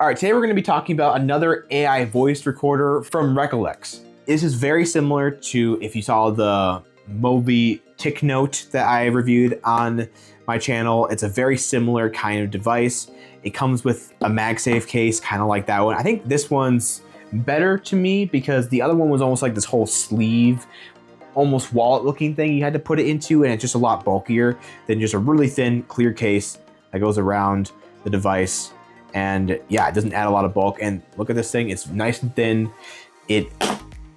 All right, today we're gonna be talking about another AI voice recorder from Recolx. This is very similar to if you saw the movie Ticnote that I reviewed on my channel. It's a very similar kind of device. It comes with a MagSafe case, kind of like that one. I think this one's better to me because the other one was almost like this whole sleeve, almost wallet looking thing you had to put it into, and it's just a lot bulkier than just a really thin, clear case that goes around the device. And yeah, it doesn't add a lot of bulk. And look at this thing, it's nice and thin. It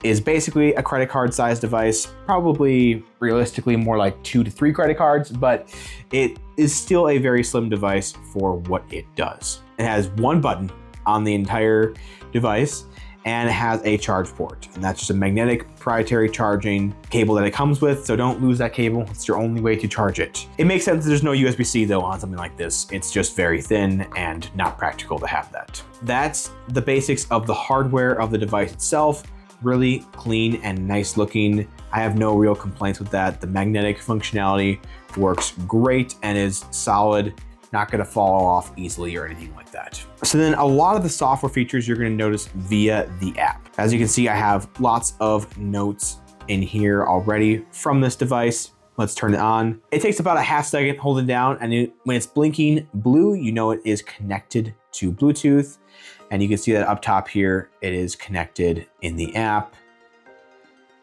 is basically a credit card sized device, probably realistically more like 2 to 3 credit cards, but it is still a very slim device for what it does. It has one button on the entire device, and it has a charge port, and that's just a magnetic proprietary charging cable that it comes with, so don't lose that cable. It's your only way to charge it. It makes sense that there's no USB-C though on something like this. It's just very thin and not practical to have that. That's the basics of the hardware of the device itself. Really clean and nice looking. I have no real complaints with that. The magnetic functionality works great and is solid. Not gonna fall off easily or anything like that. So then a lot of the software features you're gonna notice via the app. As you can see, I have lots of notes in here already from this device. Let's turn it on. It takes about a half second, hold it down, and when it's blinking blue, you know it is connected to Bluetooth. And you can see that up top here, it is connected in the app.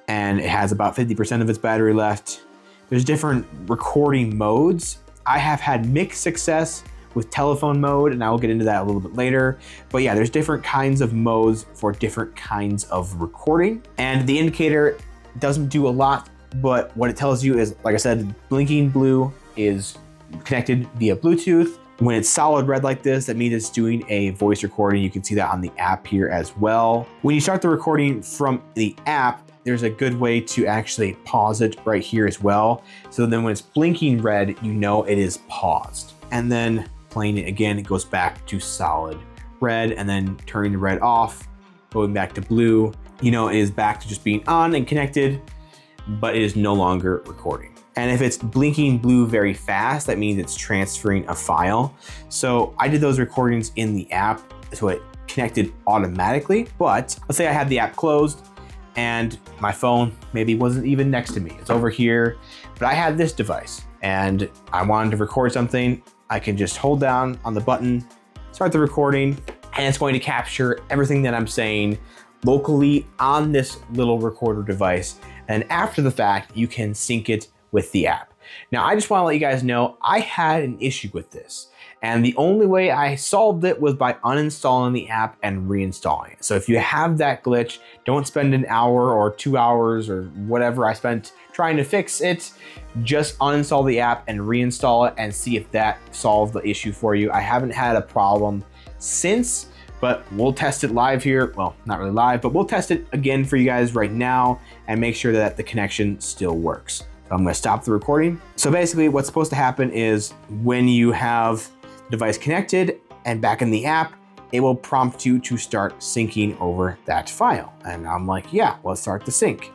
And it has about 50% of its battery left. There's different recording modes. I have had mixed success with telephone mode, and I will get into that a little bit later. But yeah, there's different kinds of modes for different kinds of recording. And the indicator doesn't do a lot, but what it tells you is, like I said, blinking blue is connected via Bluetooth. When it's solid red like this, that means it's doing a voice recording. You can see that on the app here as well. When you start the recording from the app, there's a good way to actually pause it right here as well. So then when it's blinking red, you know it is paused. And then playing it again, it goes back to solid red, and then turning the red off, going back to blue. You know it is back to just being on and connected, but it is no longer recording. And if it's blinking blue very fast, that means it's transferring a file. So I did those recordings in the app, so it connected automatically. But let's say I had the app closed and my phone maybe wasn't even next to me. It's over here, but I had this device and I wanted to record something. I can just hold down on the button, start the recording, and it's going to capture everything that I'm saying locally on this little recorder device. And after the fact, you can sync it with the app. Now, I just want to let you guys know I had an issue with this, and the only way I solved it was by uninstalling the app and reinstalling it. So if you have that glitch, don't spend an hour or 2 hours or whatever I spent trying to fix it. Just uninstall the app and reinstall it and see if that solved the issue for you. I haven't had a problem since, but we'll test it live here. Well, not really live, but we'll test it again for you guys right now and make sure that the connection still works. So I'm gonna stop the recording. So basically what's supposed to happen is when you have the device connected and back in the app, it will prompt you to start syncing over that file. And I'm like, yeah, let's start the sync.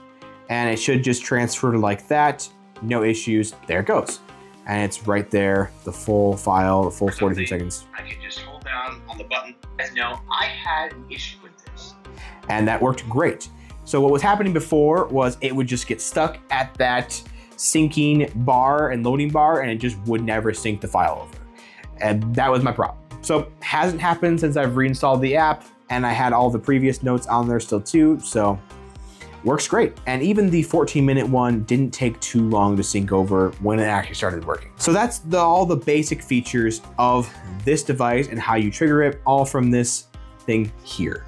And it should just transfer like that, no issues, there it goes. And it's right there, the full file, the full 43 seconds. I can just hold down on the button. As you know, I had an issue with this. And that worked great. So what was happening before was it would just get stuck at that syncing bar and loading bar, and it just would never sync the file over. And that was my problem. So hasn't happened since I've reinstalled the app, and I had all the previous notes on there still too, so works great. And even the 14-minute one didn't take too long to sync over when it actually started working. So that's all the basic features of this device and how you trigger it, all from this thing here.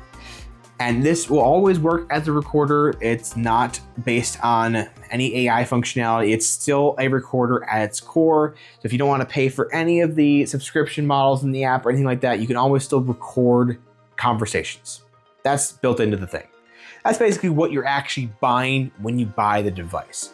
And this will always work as a recorder. It's not based on any AI functionality. It's still a recorder at its core. So if you don't want to pay for any of the subscription models in the app or anything like that, you can always still record conversations. That's built into the thing. That's basically what you're actually buying when you buy the device.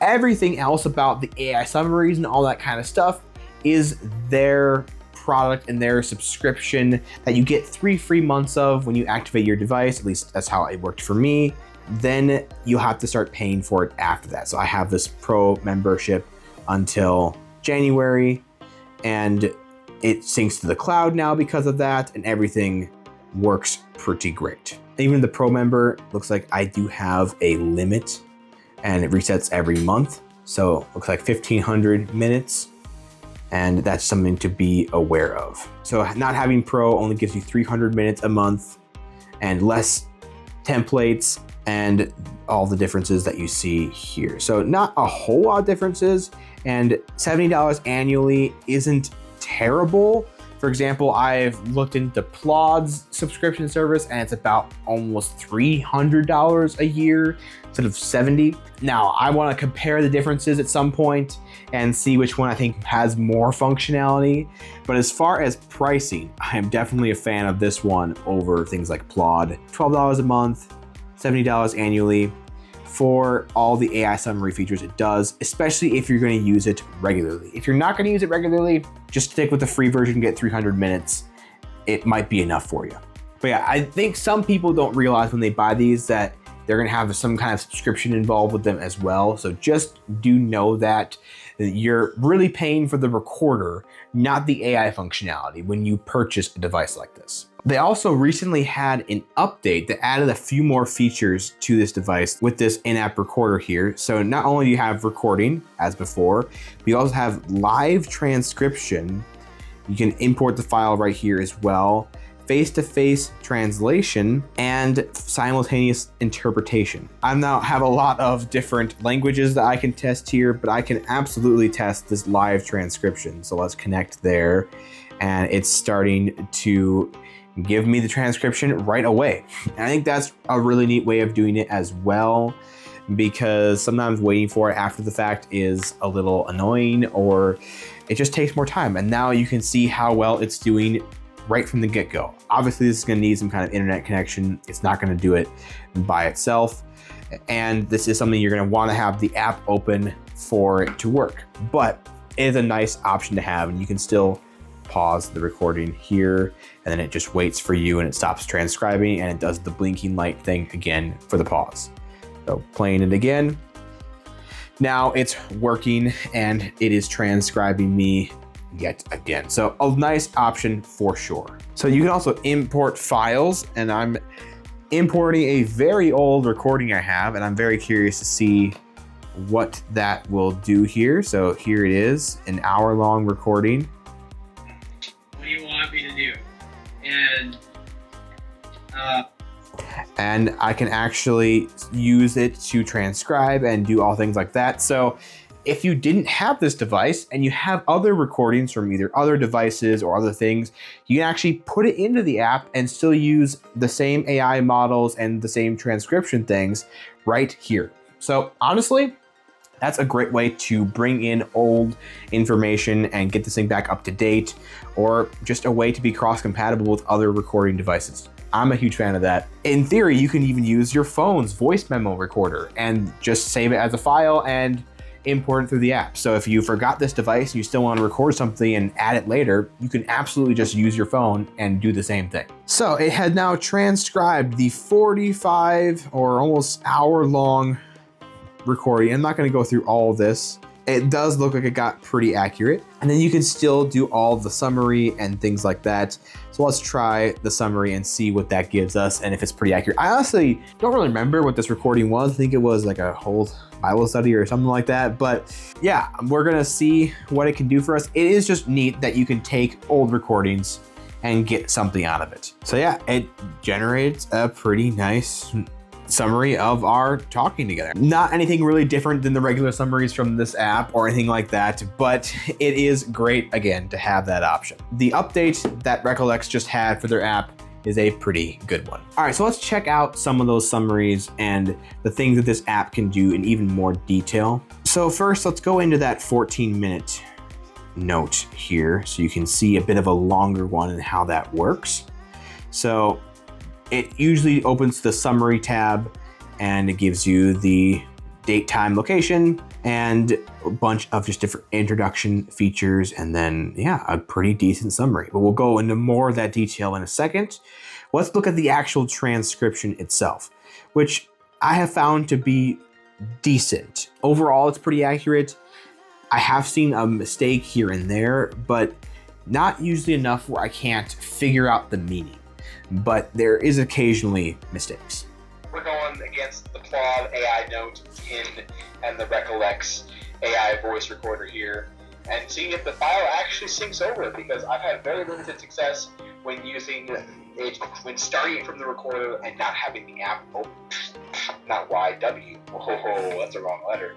Everything else about the AI summaries and all that kind of stuff is their product and their subscription that you get 3 free months of when you activate your device. At least that's how it worked for me. Then you'll have to start paying for it after that. So I have this pro membership until January, and It syncs to the cloud now because of that, and everything works pretty great. Even the Pro member, looks like I do have a limit, and it resets every month. So it looks like 1,500 minutes, and that's something to be aware of. So not having Pro only gives you 300 minutes a month and less templates and all the differences that you see here. So not a whole lot of differences, and $70 annually isn't terrible. For example, I've looked into Plod's subscription service, and it's about almost $300 a year instead of $70. Now, I want to compare the differences at some point and see which one I think has more functionality. But as far as pricing, I am definitely a fan of this one over things like Plod. $12 a month, $70 annually. For all the AI summary features it does, especially if you're going to use it regularly. If you're not going to use it regularly, just stick with the free version, get 300 minutes. It might be enough for you. But yeah, I think some people don't realize when they buy these that they're going to have some kind of subscription involved with them as well. So just do know that you're really paying for the recorder, not the AI functionality when you purchase a device like this. They also recently had an update that added a few more features to this device with this in-app recorder here. So not only do you have recording as before, but you also have live transcription. You can import the file right here as well. Face-to-face translation and simultaneous interpretation. I now have a lot of different languages that I can test here, but I can absolutely test this live transcription. So let's connect there, and it's starting to give me the transcription right away. And I think that's a really neat way of doing it as well, because sometimes waiting for it after the fact is a little annoying, or it just takes more time. And now you can see how well it's doing right from the get-go. Obviously, this is gonna need some kind of internet connection. It's not gonna do it by itself. And this is something you're gonna wanna have the app open for it to work. But it is a nice option to have, and you can still pause the recording here, and then it just waits for you and it stops transcribing, and it does the blinking light thing again for the pause. So playing it again. Now it's working and it is transcribing me yet again. So a nice option for sure. So you can also import files, and I'm importing a very old recording I have, and I'm very curious to see what that will do here. So here it is, an hour-long recording. What do you want me to do? And I can actually use it to transcribe and do all things like that. So if you didn't have this device and you have other recordings from either other devices or other things, you can actually put it into the app and still use the same AI models and the same transcription things right here. So honestly, that's a great way to bring in old information and get this thing back up to date, or just a way to be cross-compatible with other recording devices. I'm a huge fan of that. In theory, you can even use your phone's voice memo recorder and just save it as a file and import it through the app. So if you forgot this device and you still want to record something and add it later, you can absolutely just use your phone and do the same thing. So it had now transcribed the 45 or almost hour-long recording. I'm not going to go through all of this. It does look like it got pretty accurate. And then you can still do all the summary and things like that. So let's try the summary and see what that gives us and if it's pretty accurate. I honestly don't really remember what this recording was. I think it was like a whole Bible study or something like that. But yeah, we're gonna see what it can do for us. It is just neat that you can take old recordings and get something out of it. So yeah, it generates a pretty nice summary of our talking together. Not anything really different than the regular summaries from this app or anything like that, but it is great, again, to have that option. The update that Recolx just had for their app is a pretty good one. All right, so let's check out some of those summaries and the things that this app can do in even more detail. So first, let's go into that 14-minute note here so you can see a bit of a longer one and how that works. So it usually opens the summary tab and it gives you the date, time, location, and a bunch of just different introduction features, and then, yeah, a pretty decent summary. But we'll go into more of that detail in a second. Let's look at the actual transcription itself, which I have found to be decent. Overall, it's pretty accurate. I have seen a mistake here and there, but Not usually enough where I can't figure out the meaning, but there is occasionally mistakes. We're going against the Claude AI Note PIN and the Recolx AI voice recorder here, and seeing if the file actually syncs over, because I've had very limited success when using it, when starting it from the recorder and not having the app open. Not YW. Oh, that's a wrong letter.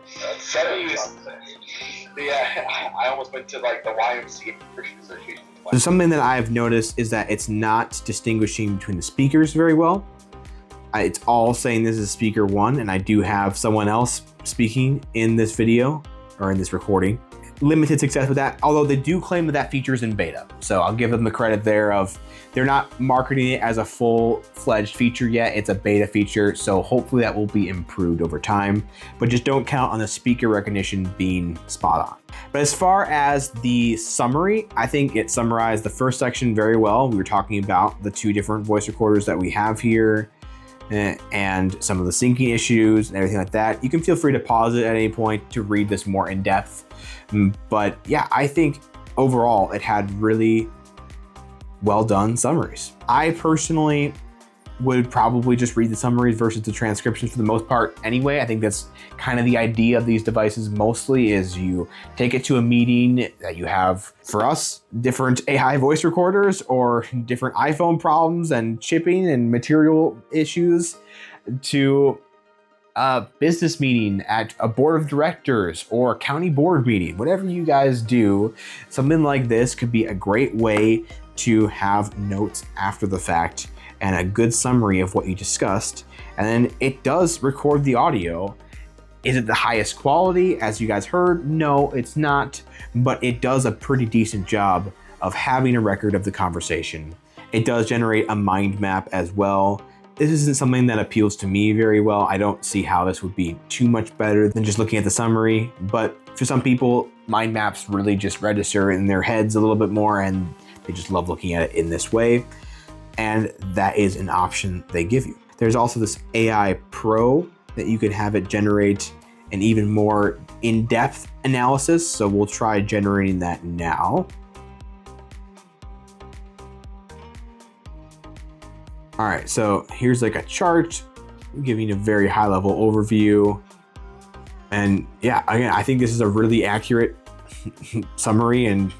Yeah, I almost went to like the YMCA Christian Association. So something that I've noticed is that it's not distinguishing between the speakers very well. It's all saying this is speaker 1, and I do have someone else speaking in this video or in this recording. Limited success with that, although they do claim that that feature is in beta. So I'll give them the credit there of they're not marketing it as a full-fledged feature yet. It's a beta feature, so hopefully that will be improved over time, but just don't count on the speaker recognition being spot on. But as far as the summary, I think it summarized the first section very well. We were talking about the 2 different voice recorders that we have here and some of the syncing issues and everything like that. You can feel free to pause it at any point to read this more in depth. But yeah, I think overall it had really well done summaries. I personally would probably just read the summaries versus the transcriptions for the most part anyway. I think that's kind of the idea of these devices mostly, is you take it to a meeting that you have, for us, different AI voice recorders or different iPhone problems and shipping and material issues, to a business meeting at a board of directors or a county board meeting. Whatever you guys do, something like this could be a great way to have notes after the fact and a good summary of what you discussed. And then it does record the audio. Is it the highest quality, as you guys heard? No, it's not, but it does a pretty decent job of having a record of the conversation. It does generate a mind map as well. This isn't something that appeals to me very well. I don't see how this would be too much better than just looking at the summary, but for some people, mind maps really just register in their heads a little bit more, and they just love looking at it in this way. And that is an option they give you. There's also this AI Pro that you can have it generate an even more in-depth analysis. So we'll try generating that now. All right, so here's like a chart giving a very high level overview. And yeah, again, I think this is a really accurate summary and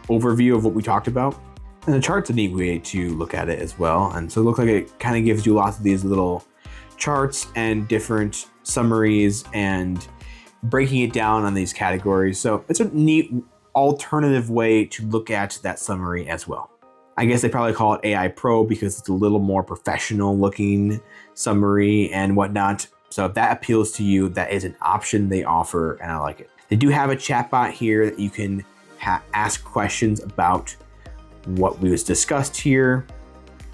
overview of what we talked about. And the chart's a neat way to look at it as well. And so it looks like it kind of gives you lots of these little charts and different summaries and breaking it down on these categories. So it's a neat alternative way to look at that summary as well. I guess they probably call it AI Pro because it's a little more professional looking summary and whatnot. So if that appeals to you, that is an option they offer, and I like it. They do have a chatbot here that you can ask questions about what was discussed here.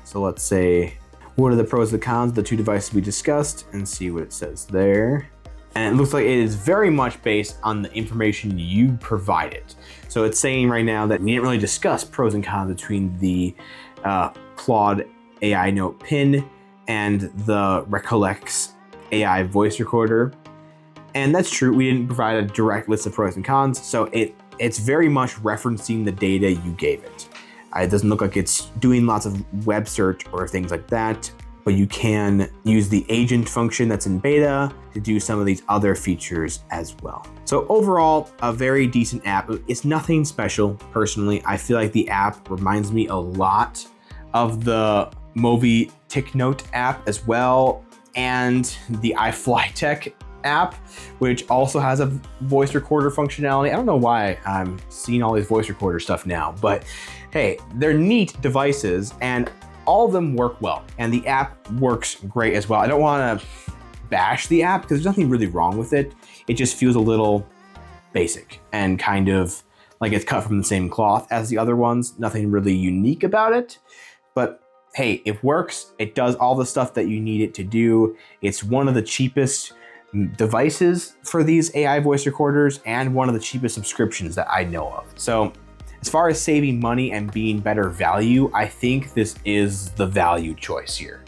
So let's say, what are the pros and cons of the 2 devices we discussed, and see what it says there. And it looks like it is very much based on the information you provided. So it's saying right now that we didn't really discuss pros and cons between the Claude AI Note PIN and the Recolx AI voice recorder. And that's true, we didn't provide a direct list of pros and cons, so it's very much referencing the data you gave it. It doesn't look like it's doing lots of web search or things like that, but you can use the agent function that's in beta to do some of these other features as well. So overall, a very decent app. It's nothing special, personally. I feel like the app reminds me a lot of the Movi Ticnote app as well, and the iFlyTech app, which also has a voice recorder functionality. I don't know why I'm seeing all these voice recorder stuff now, but hey, they're neat devices and all of them work well. And the app works great as well. I don't want to bash the app because there's nothing really wrong with it. It just feels a little basic and kind of like it's cut from the same cloth as the other ones. Nothing really unique about it, but hey, it works. It does all the stuff that you need it to do. It's one of the cheapest devices for these AI voice recorders and one of the cheapest subscriptions that I know of. So as far as saving money and being better value, I think this is the value choice here.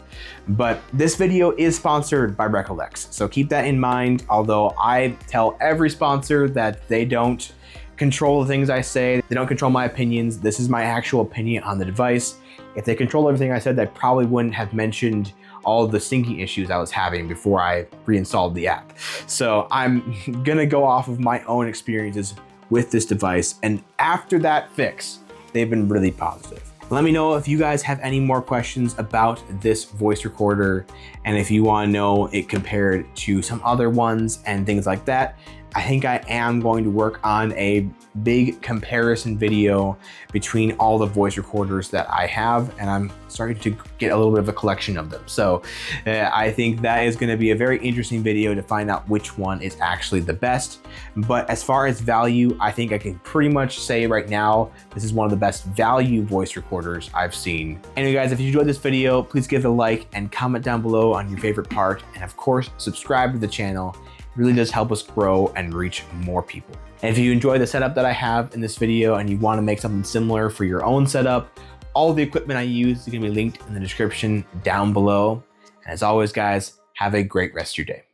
But this video is sponsored by Recolx, so keep that in mind. Although I tell every sponsor that they don't control the things I say. They don't control my opinions. This is my actual opinion on the device. If they control everything I said, I probably wouldn't have mentioned all of the syncing issues I was having before I reinstalled the app. So I'm gonna go off of my own experiences with this device. And after that fix, they've been really positive. Let me know if you guys have any more questions about this voice recorder, and if you want to know it compared to some other ones and things like that. I think I am going to work on a big comparison video between all the voice recorders that I have, and I'm starting to get a little bit of a collection of them. So I think that is going to be a very interesting video to find out which one is actually the best. But as far as value, I think I can pretty much say right now, this is one of the best value voice recorders I've seen. Anyway guys, if you enjoyed this video, please give it a like and comment down below on your favorite part. And of course, subscribe to the channel. It really does help us grow and reach more people. And if you enjoy the setup that I have in this video and you want to make something similar for your own setup, all the equipment I use is going to be linked in the description down below. And as always, guys, have a great rest of your day.